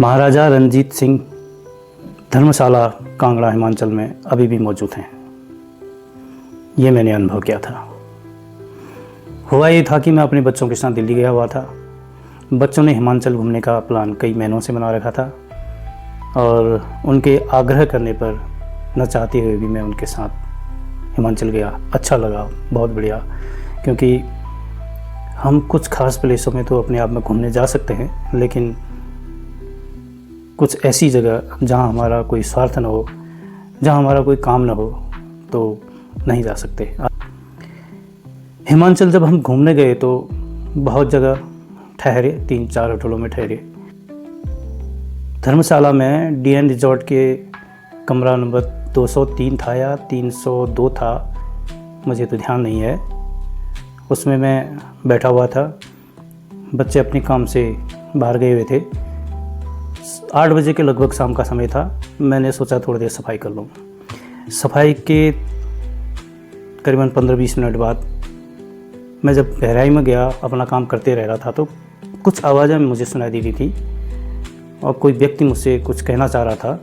महाराजा रणजीत सिंह धर्मशाला कांगड़ा हिमाचल में अभी भी मौजूद हैं। ये मैंने अनुभव किया था। हुआ ये था कि मैं अपने बच्चों के साथ दिल्ली गया हुआ था। बच्चों ने हिमाचल घूमने का प्लान कई महीनों से बना रखा था और उनके आग्रह करने पर न चाहते हुए भी मैं उनके साथ हिमाचल गया। अच्छा लगा, बहुत बढ़िया, क्योंकि हम कुछ खास प्लेसों में तो अपने आप में घूमने जा सकते हैं, लेकिन कुछ ऐसी जगह जहाँ हमारा कोई स्वार्थ न हो, जहाँ हमारा कोई काम न हो, तो नहीं जा सकते। हिमाचल जब हम घूमने गए तो बहुत जगह ठहरे, 3-4 होटलों में ठहरे। धर्मशाला में DN रिजॉर्ट के कमरा नंबर 203 था या 302 था, मुझे तो ध्यान नहीं है। उसमें मैं बैठा हुआ था। बच्चे अपने काम से बाहर गए हुए थे। 8 बजे के लगभग शाम का समय था। मैंने सोचा थोड़ी देर सफाई कर लूँ। सफाई के करीबन 15-20 मिनट बाद मैं जब गहराई में गया, अपना काम करते रह रहा था, तो कुछ आवाज़ें मुझे सुनाई दे रही थी और कोई व्यक्ति मुझसे कुछ कहना चाह रहा था।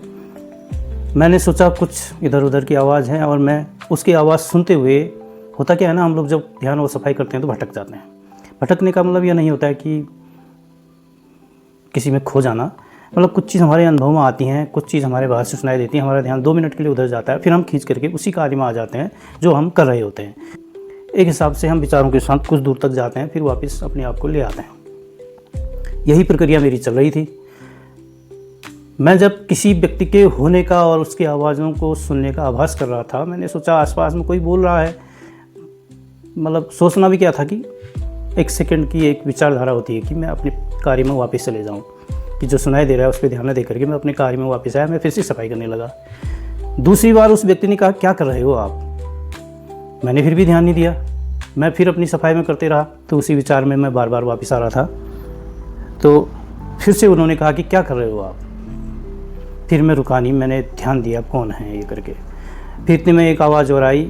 मैंने सोचा कुछ इधर उधर की आवाज़ है और मैं उसकी आवाज़ सुनते हुए, होता क्या है ना, हम लोग जब ध्यान और सफाई करते हैं तो भटक जाते हैं। भटकने का मतलब यह नहीं होता है कि किसी में खो जाना, मतलब कुछ चीज़ हमारे अनुभव में आती हैं, कुछ चीज़ हमारे बाहर से सुनाई देती है, हमारा ध्यान 2 मिनट के लिए उधर जाता है, फिर हम खींच करके उसी कार्य में आ जाते हैं जो हम कर रहे होते हैं। एक हिसाब से हम विचारों के साथ कुछ दूर तक जाते हैं, फिर वापस अपने आप को ले आते हैं। यही प्रक्रिया मेरी चल रही थी। मैं जब किसी व्यक्ति के होने का और उसकी आवाज़ों को सुनने का आभास कर रहा था, मैंने सोचा आसपास में कोई बोल रहा है। मतलब सोचना भी क्या था कि 1 सेकंड की एक विचारधारा होती है कि मैं अपने कार्य में वापस चले जाऊं, कि जो सुनाई दे रहा है उस पर ध्यान न दे करके मैं अपने कार्य में वापस आया। मैं फिर से सफाई करने लगा। दूसरी बार उस व्यक्ति ने कहा, क्या कर रहे हो आप? मैंने फिर भी ध्यान नहीं दिया। मैं फिर अपनी सफाई में करते रहा। तो उसी विचार में मैं बार बार वापस आ रहा था। तो फिर से उन्होंने कहा कि क्या कर रहे हो आप? फिर मैं रुका नहीं, मैंने ध्यान दिया कौन है ये करके। फिर इतने में एक आवाज़ और आई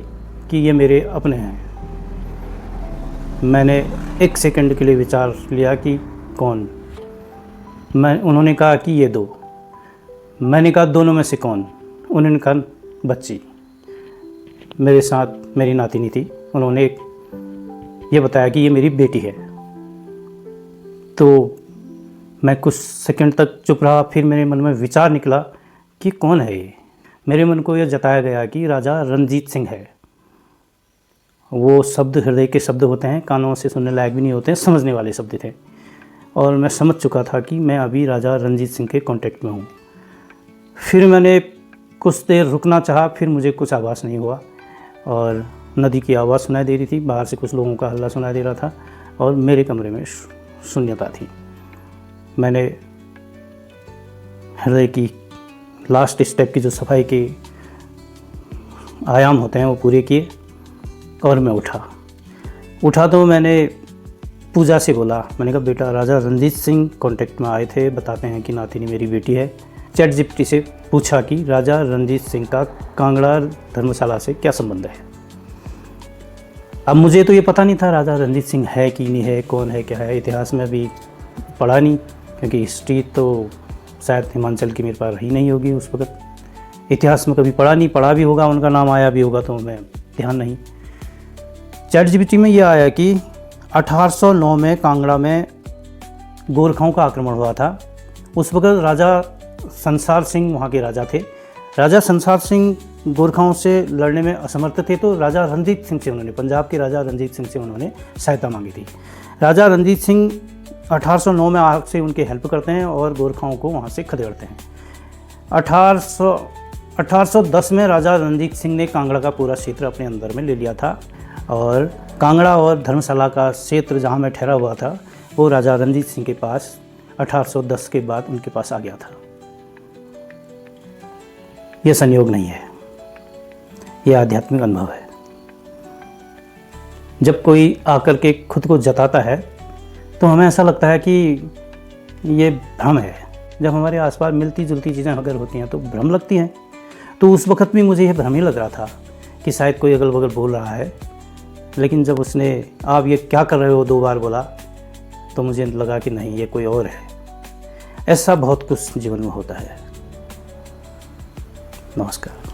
कि ये मेरे अपने हैं। मैंने 1 सेकंड के लिए विचार लिया कि कौन। उन्होंने कहा कि ये 2। मैंने कहा दोनों में से कौन? उन्होंने कहा बच्ची। मेरे साथ मेरी नातिनी थी। उन्होंने ये बताया कि ये मेरी बेटी है। तो मैं कुछ सेकंड तक चुप रहा। फिर मेरे मन में विचार निकला कि कौन है ये। मेरे मन को यह जताया गया कि राजा रणजीत सिंह है। वो शब्द हृदय के शब्द होते हैं, कानों से सुनने लायक भी नहीं होते हैं, समझने वाले शब्द थे। और मैं समझ चुका था कि मैं अभी राजा रणजीत सिंह के कांटेक्ट में हूँ। फिर मैंने कुछ देर रुकना चाहा, फिर मुझे कुछ आवाज़ नहीं हुआ और नदी की आवाज़ सुनाई दे रही थी। बाहर से कुछ लोगों का हल्ला सुनाई दे रहा था और मेरे कमरे में शून्यता थी। मैंने हृदय की लास्ट स्टेप की जो सफाई के आयाम होते हैं वो पूरे किए और मैं उठा तो मैंने पूजा से बोला। मैंने कहा, बेटा, राजा रणजीत सिंह कांटेक्ट में आए थे, बताते हैं कि नातिनी मेरी बेटी है। ChatGPT से पूछा कि राजा रणजीत सिंह का कांगड़ा धर्मशाला से क्या संबंध है। अब मुझे तो ये पता नहीं था राजा रणजीत सिंह है कि नहीं है, कौन है, क्या है। इतिहास में अभी पढ़ा नहीं, क्योंकि हिस्ट्री तो शायद हिमाचल की मेरे पास रही नहीं होगी उस वक्त। इतिहास में कभी पढ़ा नहीं, पढ़ा भी होगा, उनका नाम आया भी होगा, तो मैं ध्यान नहीं। ChatGPT में यह आया कि 1809 में कांगड़ा में गोरखाओं का आक्रमण हुआ था। उस वक्त राजा संसार सिंह वहाँ के राजा थे। राजा संसार सिंह गोरखाओं से लड़ने में असमर्थ थे, तो राजा रणजीत सिंह से उन्होंने, पंजाब के राजा रणजीत सिंह से उन्होंने सहायता मांगी थी। राजा रणजीत सिंह 1809 में आग से उनके हेल्प करते हैं और गोरखाओं को वहाँ से खदेड़ते हैं। 1810 में राजा रणजीत सिंह ने कांगड़ा का पूरा क्षेत्र अपने अंदर में ले लिया था और कांगड़ा और धर्मशाला का क्षेत्र जहाँ मैं ठहरा हुआ था वो राजा रणजीत सिंह के पास 1810 के बाद उनके पास आ गया था। यह संयोग नहीं है, यह आध्यात्मिक अनुभव है। जब कोई आकर के खुद को जताता है तो हमें ऐसा लगता है कि ये भ्रम है। जब हमारे आसपास मिलती जुलती चीज़ें अगर होती हैं तो भ्रम लगती हैं। तो उस वक्त भी मुझे यह भ्रम ही लग रहा था कि शायद कोई अगल बगल बोल रहा है। लेकिन जब उसने आप ये क्या कर रहे हो 2 बार बोला तो मुझे लगा कि नहीं, ये कोई और है। ऐसा बहुत कुछ जीवन में होता है। नमस्कार।